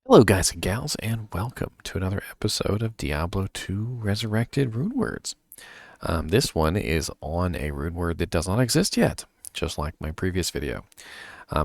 Hello, guys and gals, and welcome to another episode of Diablo 2 Resurrected Rune Words. This one is on a rune word that does not exist yet, just like my previous video.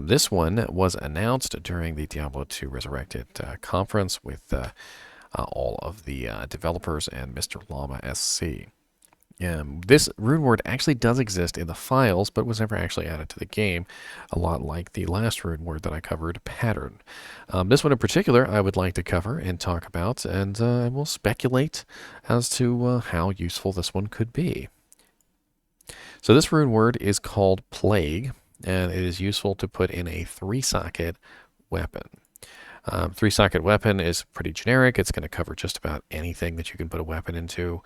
This one was announced during the Diablo 2 Resurrected conference with all of the developers and Mr. Llama SC. This rune word actually does exist in the files, but was never actually added to the game, a lot like the last rune word that I covered, pattern. This one in particular I would like to cover and talk about, and we'll speculate as to how useful this one could be. So this rune word is called Plague, and it is useful to put in a 3-socket weapon. 3-socket weapon is pretty generic. It's going to cover just about anything that you can put a weapon into,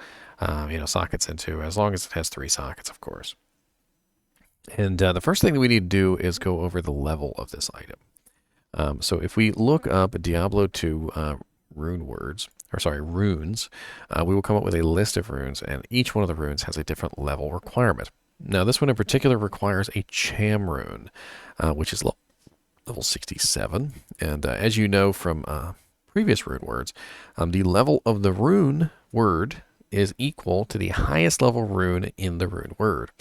sockets into, as long as it has 3 sockets, of course. And the first thing that we need to do is go over the level of this item. So if we look up Diablo 2 runes, we will come up with a list of runes, and each one of the runes has a different level requirement. Now, this one in particular requires a Cham rune, which is level 67. And as you know from previous rune words, the level of the rune word is equal to the highest level rune in the rune word.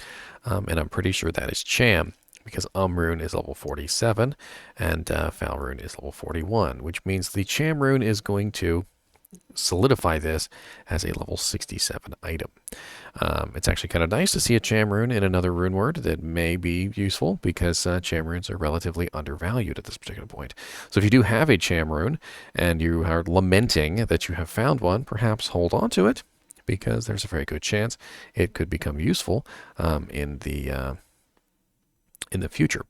And I'm pretty sure that is Cham, because rune is level 47 and Fal rune is level 41, which means the Cham rune is going to solidify this as a level 67 item. It's actually kind of nice to see a Cham rune in another rune word that may be useful, because Cham runes are relatively undervalued at this particular point. So if you do have a Cham rune and you are lamenting that you have found one, perhaps hold on to it, because there's a very good chance it could become useful in the future.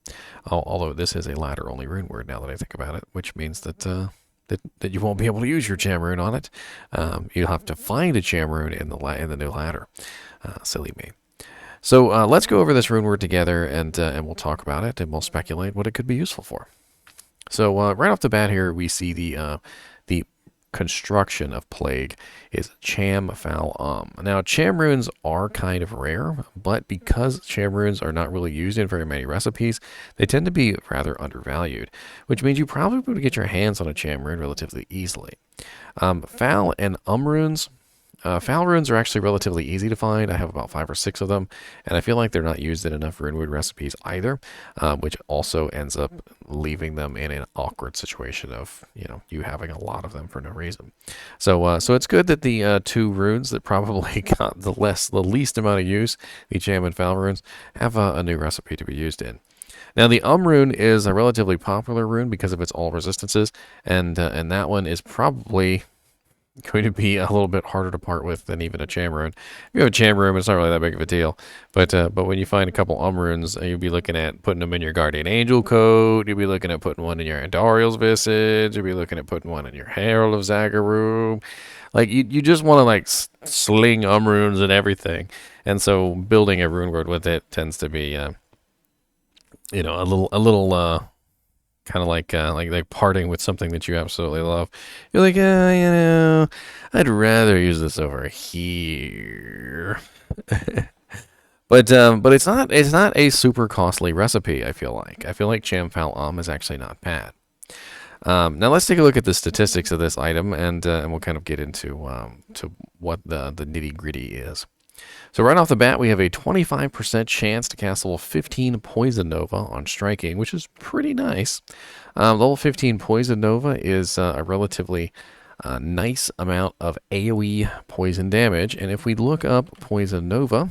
Although this is a ladder-only rune word now that I think about it, which means that that you won't be able to use your Cham rune on it. You'll have to find a Cham rune in the new ladder. Silly me. So let's go over this rune word together, and we'll talk about it, and we'll speculate what it could be useful for. So right off the bat here, we see the construction of Plague is Cham Fal. Now, Cham runes are kind of rare, but because Cham runes are not really used in very many recipes, they tend to be rather undervalued, which means you probably would get your hands on a Cham rune relatively easily. Fal and runes. Fal runes are actually relatively easy to find. I have about 5 or 6 of them, and I feel like they're not used in enough runewood recipes either, which also ends up leaving them in an awkward situation of, you having a lot of them for no reason. So it's good that the 2 runes that probably got the least amount of use, the Cham and Fal runes, have a new recipe to be used in. Now, the rune is a relatively popular rune because of its all resistances, and that one is probably going to be a little bit harder to part with than even a Cham rune. If you have a Cham rune, it's not really that big of a deal. But when you find a couple runes, you'll be looking at putting them in your Guardian Angel coat. You'll be looking at putting one in your Andariel's Visage. You'll be looking at putting one in your Herald of Zagharum. Like, you just want to, like, sling runes and everything. And so building a rune word with it tends to be, a little kind of like parting with something that you absolutely love. You're like, I'd rather use this over here. But it's not a super costly recipe. I feel like Cham Fal is actually not bad. Now let's take a look at the statistics of this item, and we'll kind of get into to what the nitty gritty is. So right off the bat, we have a 25% chance to cast level 15 Poison Nova on striking, which is pretty nice. Level 15 Poison Nova is a relatively nice amount of AoE poison damage, and if we look up Poison Nova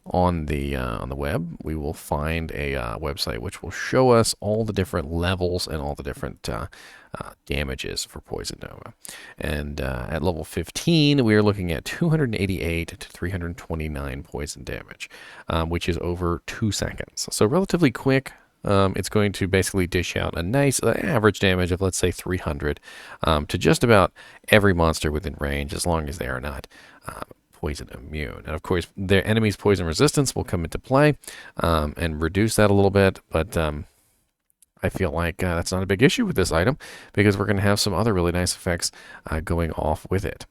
on the web, we will find a website which will show us all the different levels and all the different damages for Poison Nova. And at level 15, we are looking at 288 to 329 poison damage, which is over 2 seconds. So relatively quick. It's going to basically dish out a nice average damage of, let's say, 300 to just about every monster within range, as long as they are not poison immune. And of course, their enemy's poison resistance will come into play and reduce that a little bit, but I feel like that's not a big issue with this item, because we're going to have some other really nice effects going off with it.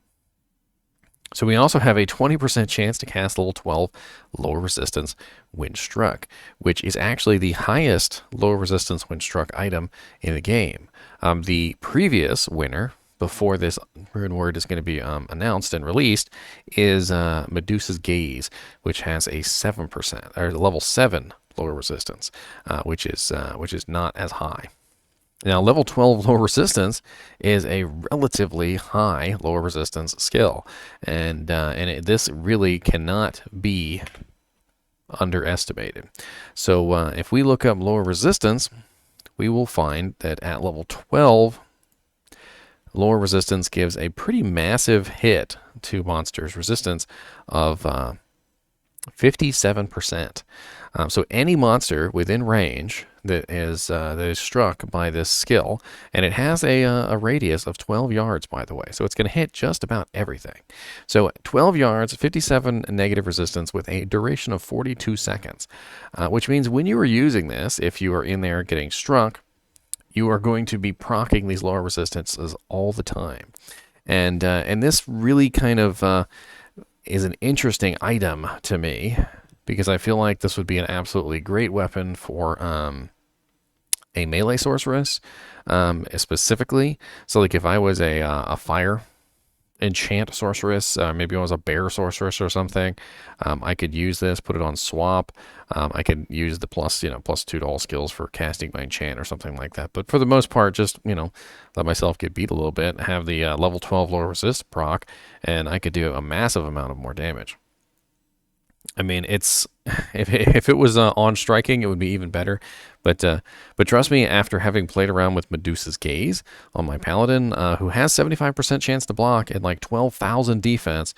So we also have a 20% chance to cast level 12 lower resistance when struck, which is actually the highest lower resistance when struck item in the game. The previous winner, before this rune word is going to be announced and released, is Medusas Gaze, which has a 7% or level 7 lower resistance, which is not as high. Now, level 12 lower resistance is a relatively high lower resistance skill, and this really cannot be underestimated. So if we look up lower resistance, we will find that at level 12, lower resistance gives a pretty massive hit to monsters' resistance of 57%. So any monster within range that is struck by this skill, and it has a radius of 12 yards, by the way, so it's going to hit just about everything. So 12 yards, 57 negative resistance with a duration of 42 seconds, which means when you are using this, if you are in there getting struck, you are going to be proccing these lower resistances all the time. And this really kind of is an interesting item to me, because I feel like this would be an absolutely great weapon for a melee sorceress, specifically. So like if I was a fire enchant sorceress, maybe I was a bear sorceress or something, I could use this, put it on swap. I could use the +2 to all skills for casting my enchant or something like that. But for the most part, just, let myself get beat a little bit, have the level 12 lower resist proc, and I could do a massive amount of more damage. I mean, it's if it was on striking, it would be even better. But trust me, after having played around with Medusas Gaze on my paladin, who has 75% chance to block and like 12,000 defense,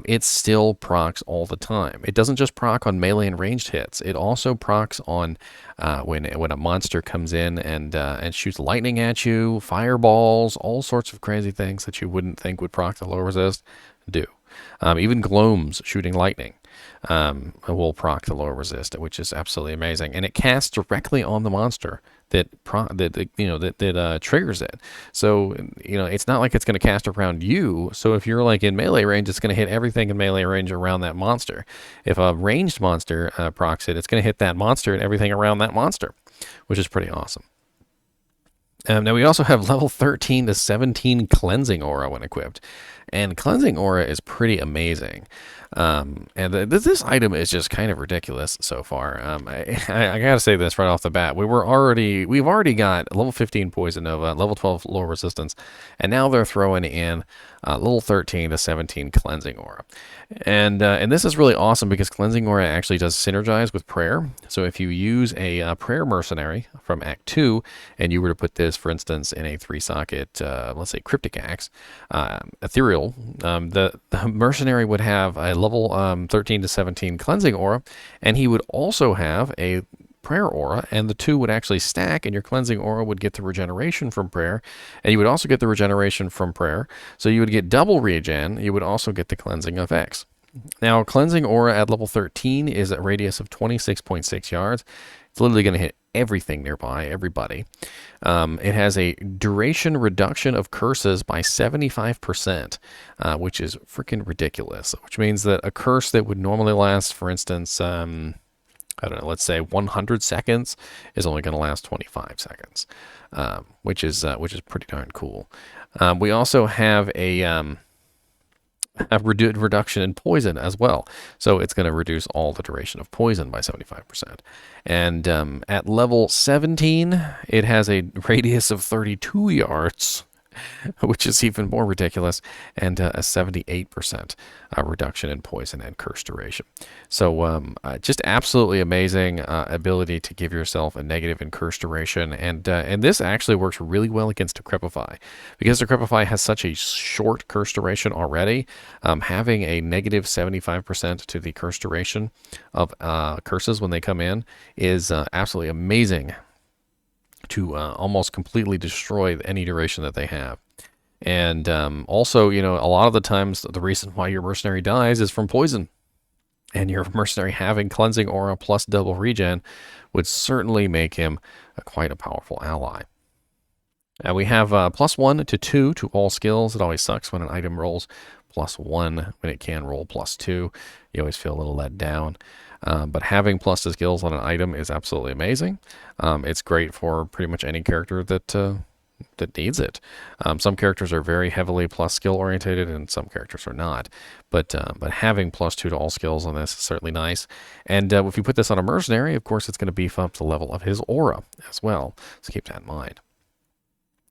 it still procs all the time. It doesn't just proc on melee and ranged hits. It also procs on when a monster comes in and shoots lightning at you, fireballs, all sorts of crazy things that you wouldn't think would proc the low resist do. Even gloams shooting lightning will proc the lower resist, which is absolutely amazing, and it casts directly on the monster that triggers it. So it's not like it's going to cast around you. So if you're like in melee range, it's going to hit everything in melee range around that monster. If a ranged monster procs it, it's going to hit that monster and everything around that monster, which is pretty awesome. Now we also have level 13 to 17 cleansing aura when equipped, and cleansing aura is pretty amazing. And this item is just kind of ridiculous so far. I gotta say this right off the bat: we've already got level 15 poison nova, level 12 low resistance, and now they're throwing in level 13 to 17 cleansing aura. And this is really awesome because cleansing aura actually does synergize with prayer. So if you use a prayer mercenary from Act 2, and you were to put this, for instance, in a 3-socket, let's say cryptic axe, ethereal, the mercenary would have a level 13 to 17 cleansing aura, and he would also have a prayer aura, and the two would actually stack, and your cleansing aura would get the regeneration from prayer, and you would also get the regeneration from prayer, so you would get double regen. You would also get the cleansing of X. Now, cleansing aura at level 13 is a radius of 26.6 yards. It's literally going to hit everything nearby, everybody. It has a duration reduction of curses by 75%, which is freaking ridiculous, which means that a curse that would normally last, for instance, I don't know, let's say 100 seconds is only going to last 25 seconds, which is pretty darn cool. We also have a reduction in poison as well. So it's going to reduce all the duration of poison by 75%. And at level 17, it has a radius of 32 yards, which is even more ridiculous, and a 78% reduction in poison and curse duration. So just absolutely amazing ability to give yourself a negative in curse duration, and this actually works really well against Decrepify, because Decrepify has such a short curse duration already. Having a negative 75% to the curse duration of curses when they come in is absolutely amazing to almost completely destroy any duration that they have. And also, a lot of the times the reason why your mercenary dies is from poison. And your mercenary having cleansing aura plus double regen would certainly make him quite a powerful ally. And we have +1 to 2 to all skills. It always sucks when an item rolls +1 when it can roll +2. You always feel a little let down. But having plus to skills on an item is absolutely amazing. It's great for pretty much any character that needs it. Some characters are very heavily plus skill orientated, and some characters are not. But having +2 to all skills on this is certainly nice. And if you put this on a mercenary, of course, it's going to beef up the level of his aura as well. So keep that in mind.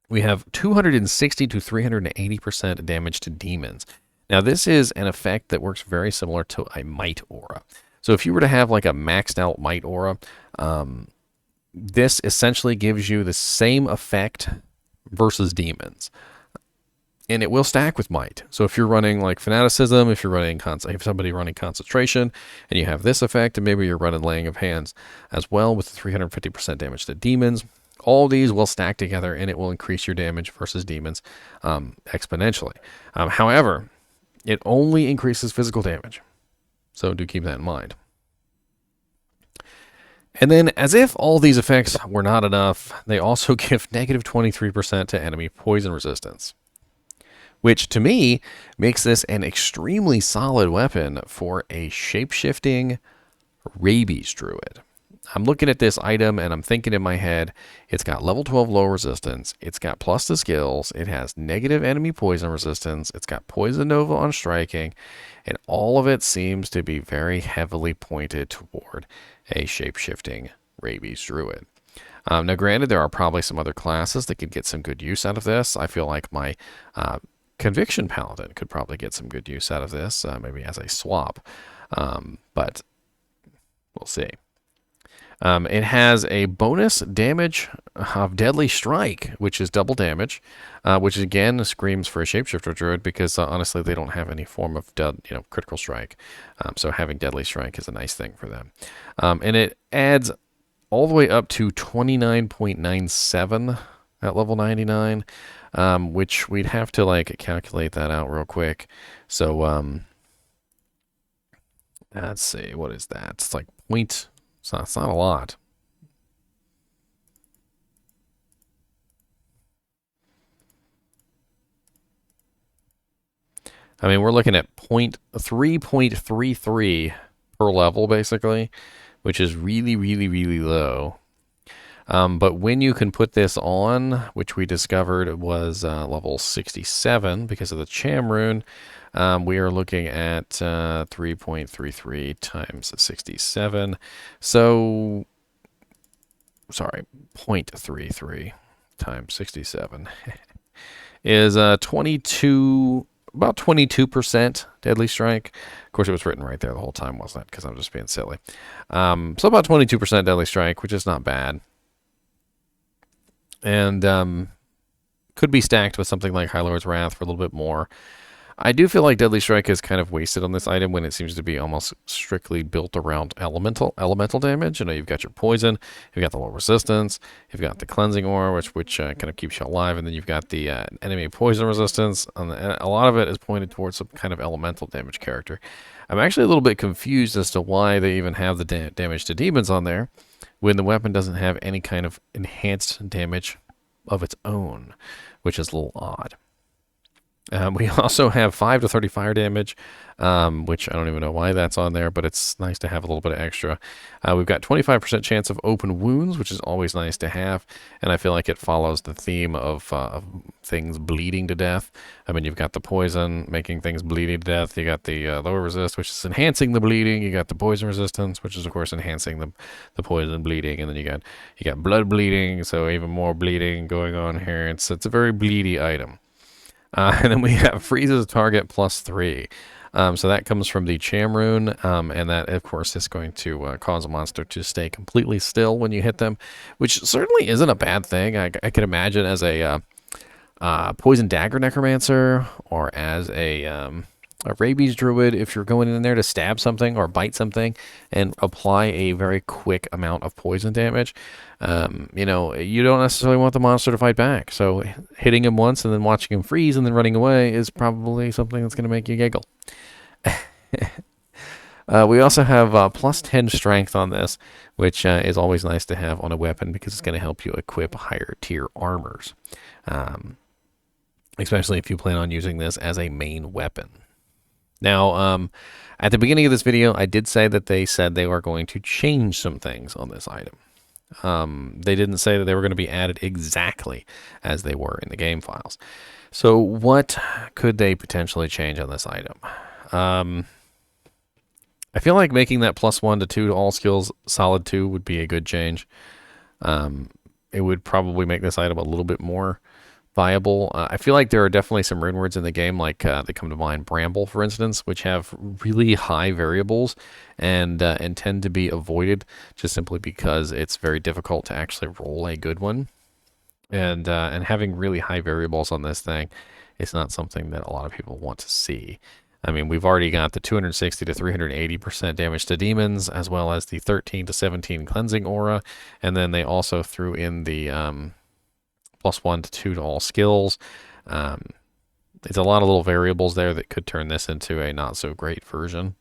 We have 260 to 380% damage to demons. Now, this is an effect that works very similar to a might aura. So if you were to have like a maxed out might aura, this essentially gives you the same effect versus demons. And it will stack with might. So if you're running like fanaticism, if you're running if somebody running concentration, and you have this effect, and maybe you're running laying of hands as well with 350% damage to demons, all these will stack together, and it will increase your damage versus demons exponentially. However, it only increases physical damage. So do keep that in mind. And then, as if all these effects were not enough, they also give negative 23% to enemy poison resistance, which to me makes this an extremely solid weapon for a shape-shifting rabies druid. I'm looking at this item and I'm thinking in my head, it's got level 12 low resistance, it's got plus to skills, it has negative enemy poison resistance, it's got poison nova on striking, and all of it seems to be very heavily pointed toward a shape-shifting rabies druid. Now granted, there are probably some other classes that could get some good use out of this. I feel like my conviction paladin could probably get some good use out of this, maybe as a swap, but we'll see. It has a bonus damage of Deadly Strike, which is double damage, which again screams for a Shapeshifter Druid because honestly they don't have any form of critical strike. So having Deadly Strike is a nice thing for them. And it adds all the way up to 29.97 at level 99, which we'd have to like calculate that out real quick. So let's see, what is that? It's like point. So it's not a lot. I mean, we're looking at 3.33 per level, basically, which is really, really, really low. But when you can put this on, which we discovered was level 67 because of the Cham rune, we are looking at 3.33 times 67. So, sorry, 0.33 times 67 is 22, about 22% Deadly Strike. Of course, it was written right there the whole time, wasn't it? Because I'm just being silly. So about 22% Deadly Strike, which is not bad. And could be stacked with something like High Lord's Wrath for a little bit more. I do feel like Deadly Strike is kind of wasted on this item when it seems to be almost strictly built around elemental damage. You know, you've got your poison, you've got the low resistance, you've got the cleansing aura, which kind of keeps you alive, and then you've got the enemy poison resistance. And a lot of it is pointed towards some kind of elemental damage character. I'm actually a little bit confused as to why they even have the damage to demons on there when the weapon doesn't have any kind of enhanced damage of its own, which is a little odd. We also have 5 to 30 fire damage, which I don't even know why that's on there, but it's nice to have a little bit of extra. We've got 25% chance of open wounds, which is always nice to have, and I feel like it follows the theme of things bleeding to death. I mean, you've got the poison making things bleeding to death. You got the lower resist, which is enhancing the bleeding. You got the poison resistance, which is of course enhancing the poison bleeding, and then you got blood bleeding, so even more bleeding going on here. It's a very bleedy item. And then we have freezes target +3. So that comes from the Cham rune, and that, of course, is going to cause a monster to stay completely still when you hit them, which certainly isn't a bad thing. I can imagine as a Poison Dagger Necromancer or as a Rabies Druid, if you're going in there to stab something or bite something and apply a very quick amount of poison damage, you know, you don't necessarily want the monster to fight back. So hitting him once and then watching him freeze and then running away is probably something that's going to make you giggle. We also have +10 strength on this, which is always nice to have on a weapon because it's going to help you equip higher tier armors, especially if you plan on using this as a main weapon. Now, at the beginning of this video, I did say that they said they were going to change some things on this item. They didn't say that they were going to be added exactly as they were in the game files. So what could they potentially change on this item? I feel like making that +1 to 2 to all skills solid 2 would be a good change. It would probably make this item a little bit more viable. I feel like there are definitely some rune words in the game, like that come to mind, Bramble, for instance, which have really high variables and tend to be avoided just simply because it's very difficult to actually roll a good one. And having really high variables on this thing is not something that a lot of people want to see. I mean, we've already got the 260 to 380% damage to demons, as well as the 13 to 17 cleansing aura, and then they also threw in the +1 to 2 to all skills. It's a lot of little variables there that could turn this into a not so great version.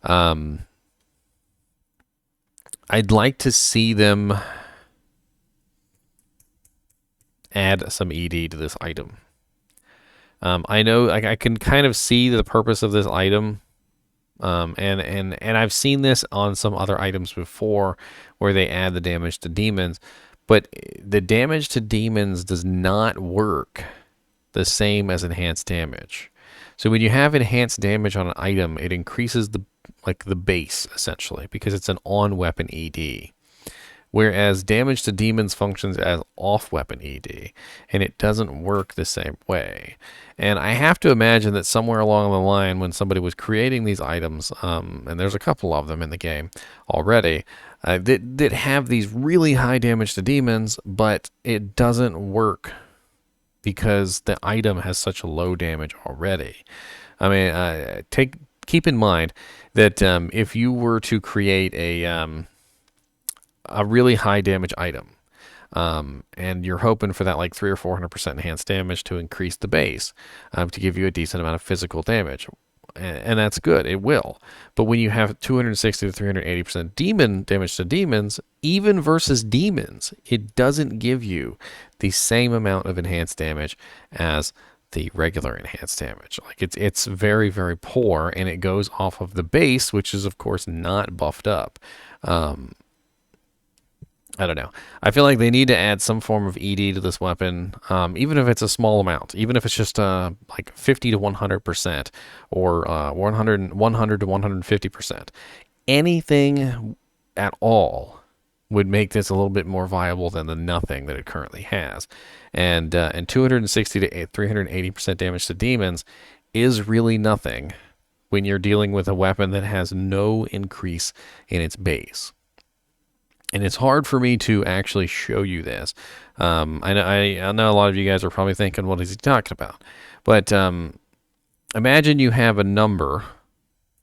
I'd like to see them add some ED to this item. I know I can kind of see the purpose of this item, and I've seen this on some other items before where they add the damage to demons, but the damage to demons does not work the same as enhanced damage. So when you have enhanced damage on an item, it increases the base essentially because it's an on-weapon ED. Whereas damage to demons functions as off-weapon ED, and it doesn't work the same way. And I have to imagine that somewhere along the line when somebody was creating these items, and there's a couple of them in the game already, that have these really high damage to demons, but it doesn't work because the item has such a low damage already. I mean, keep in mind that if you were to create a really high damage item, and you're hoping for that like 300 or 400% enhanced damage to increase the base, to give you a decent amount of physical damage, and that's good, it will. But when you have 260 to 380% demon damage to demons, even versus demons, it doesn't give you the same amount of enhanced damage as the regular enhanced damage. Like it's very, very poor, and it goes off of the base, which is of course not buffed up. I don't know. I feel like they need to add some form of ED to this weapon, even if it's a small amount, even if it's just like 50 to 100% or 100 to 150%. Anything at all would make this a little bit more viable than the nothing that it currently has. And 260 to 380% damage to demons is really nothing when you're dealing with a weapon that has no increase in its base. And it's hard for me to actually show you this. I know a lot of you guys are probably thinking, what is he talking about? But imagine you have a number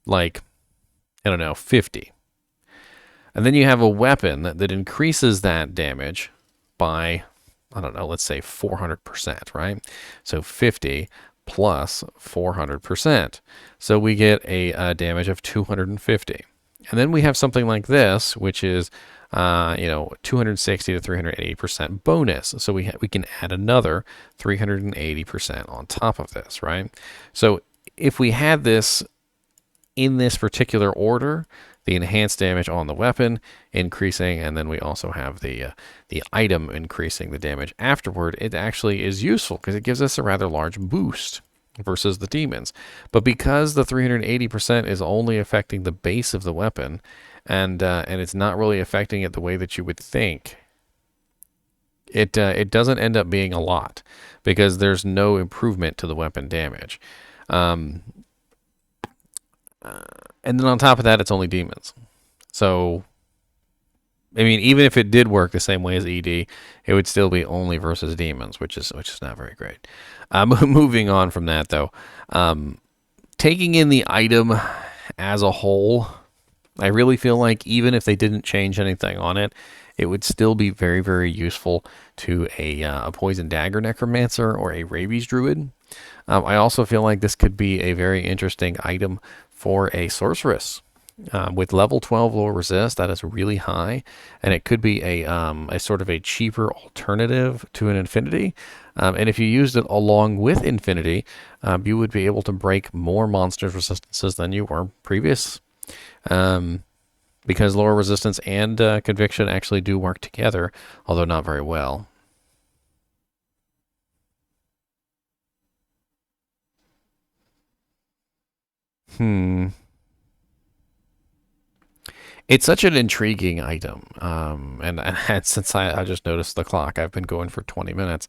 like, I don't know, 50. And then you have a weapon that increases that damage by, I don't know, let's say 400%, right? So 50 plus 400%. So we get a damage of 250. And then we have something like this, which is 260 to 380% bonus. So we can add another 380% on top of this, right? So if we had this in this particular order, the enhanced damage on the weapon increasing, and then we also have the item increasing the damage afterward, it actually is useful because it gives us a rather large boost versus the demons. But because the 380% is only affecting the base of the weapon, and it's not really affecting it the way that you would think, it doesn't end up being a lot because there's no improvement to the weapon damage. And then on top of that, it's only demons. So, I mean, even if it did work the same way as ED, it would still be only versus demons, which is not very great. Moving on from that, though, taking in the item as a whole, I really feel like even if they didn't change anything on it, it would still be very, very useful to a poison dagger necromancer or a rabies druid. I also feel like this could be a very interesting item for a sorceress. With level 12 lower resist, that is really high, and it could be a sort of a cheaper alternative to an infinity. And if you used it along with infinity, you would be able to break more monsters' resistances than you were previous. Because lower resistance and conviction actually do work together, although not very well. Hmm. It's such an intriguing item, and since I just noticed the clock, I've been going for 20 minutes.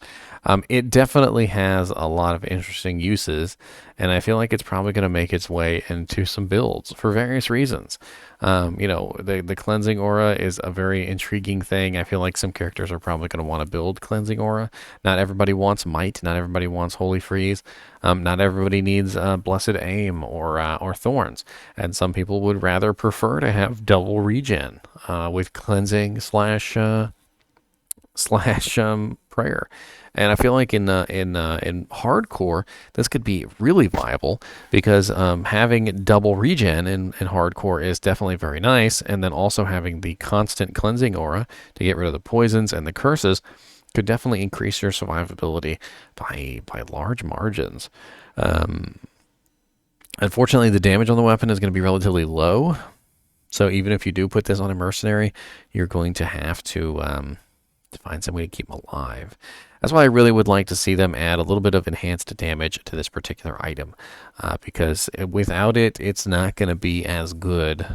It definitely has a lot of interesting uses, and I feel like it's probably going to make its way into some builds for various reasons. The cleansing aura is a very intriguing thing. I feel like some characters are probably going to want to build cleansing aura. Not everybody wants might. Not everybody wants holy freeze. Not everybody needs blessed aim or thorns, and some people would rather prefer to have double regen with cleansing slash prayer. And I feel like in hardcore, this could be really viable because having double regen in hardcore is definitely very nice, and then also having the constant cleansing aura to get rid of the poisons and the curses could definitely increase your survivability by large margins. Um, Unfortunately, the damage on the weapon is going to be relatively low, so even if you do put this on a mercenary, you're going to have to find some way to keep them alive. That's why I really would like to see them add a little bit of enhanced damage to this particular item, because without it, it's not going to be as good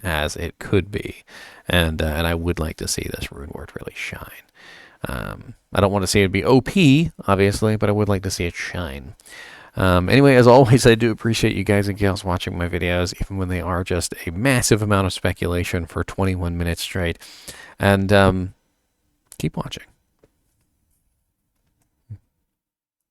as it could be, and I would like to see this rune word really shine. I don't want to see it be OP, obviously, but I would like to see it shine. Anyway, as always, I do appreciate you guys and gals watching my videos, even when they are just a massive amount of speculation for 21 minutes straight. And keep watching.